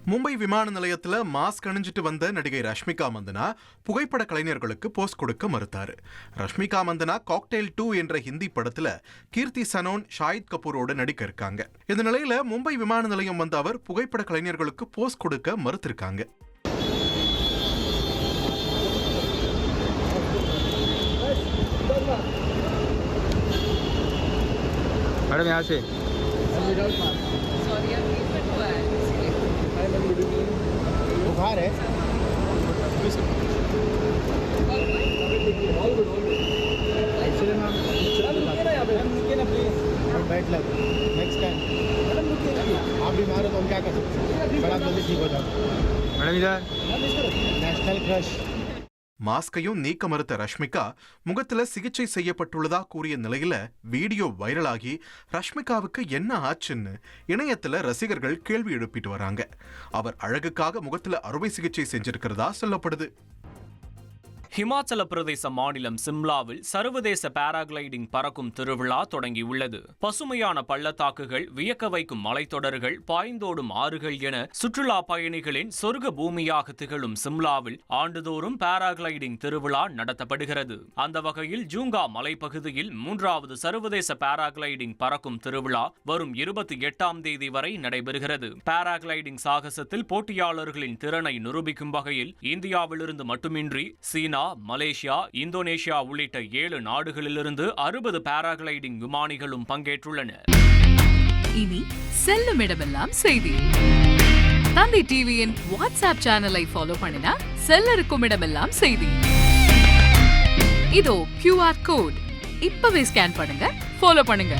மும்பை விமான நிலையத்துல மாஸ்க் அணிஞ்சிட்டு வந்த நடிகை ரஷ்மிகா மந்தனா புகைப்பட கலைஞர்களுக்கு போஸ் கொடுக்க மறுத்தாரு. ரஷ்மிகா மந்தனா காக்டெயில் 2 என்ற ஹிந்தி படத்துல கீர்த்தி சனோன், ஷாஹித் கபூரோட நடிக்க இருக்காங்க. இந்த நிலையில மும்பை விமான நிலையம் வந்த அவர் புகைப்பட கலைஞர்களுக்கு போஸ் கொடுக்க மறுத்திருக்காங்க. मैडम यहाँ से बुखार है. बैठ लग नेक्स्ट टाइम आप बीमार हो तो हम क्या कर सकते हैं. बड़ा जल्दी ठीक हो जाओ. मैडम इधर नेशनल क्रश. மாஸ்கையும் நீக்க மறுத்த ரஷ்மிகா முகத்துல சிகிச்சை செய்யப்பட்டுள்ளதா கூறிய நிலையில வீடியோ வைரலாகி ரஷ்மிகாவுக்கு என்ன ஆச்சுன்னு இணையத்துல ரசிகர்கள் கேள்வி எழுப்பிட்டு வராங்க. அவர் அழகுக்காக முகத்துல அறுவை சிகிச்சை செஞ்சிருக்கிறதா சொல்லப்படுது. ஹிமாச்சல பிரதேச மாநிலம் சிம்லாவில் சர்வதேச பாராகிளைடிங் பறக்கும் திருவிழா தொடங்கியுள்ளது. பசுமையான பள்ளத்தாக்குகள், வியக்க வைக்கும் மலைத்தொடர்கள், பாய்ந்தோடும் ஆறுகள் என சுற்றுலா பயணிகளின் சொர்க்க பூமியாக திகழும் சிம்லாவில் ஆண்டுதோறும் பாராகிளைடிங் திருவிழா நடத்தப்படுகிறது. அந்த வகையில் ஜூங்கா மலைப்பகுதியில் 3வது சர்வதேச பாராகிளைடிங் பறக்கும் திருவிழா வரும் 28ஆம் தேதி வரை நடைபெறுகிறது. பாராகிளைடிங் சாகசத்தில் போட்டியாளர்களின் திறனை நிரூபிக்கும் வகையில் இந்தியாவிலிருந்து மட்டுமின்றி சீனா, மலேசியா, இந்தோனேஷியா உள்ளிட்ட 7 நாடுகளிலிருந்து 60 பாராகிளைடிங் விமானிகளும் பங்கேற்றுள்ளனர். இனி செல்லும் இடமெல்லாம் செய்தி. தந்தை டிவியின் வாட்ஸ்அப் சேனலை ஃபாலோ பண்ணினா செல்ல இருக்கும் இடமெல்லாம் செய்தி. இதோ QR கோட் இப்பவே ஸ்கேன் பண்ணுங்க, ஃபாலோ பண்ணுங்க.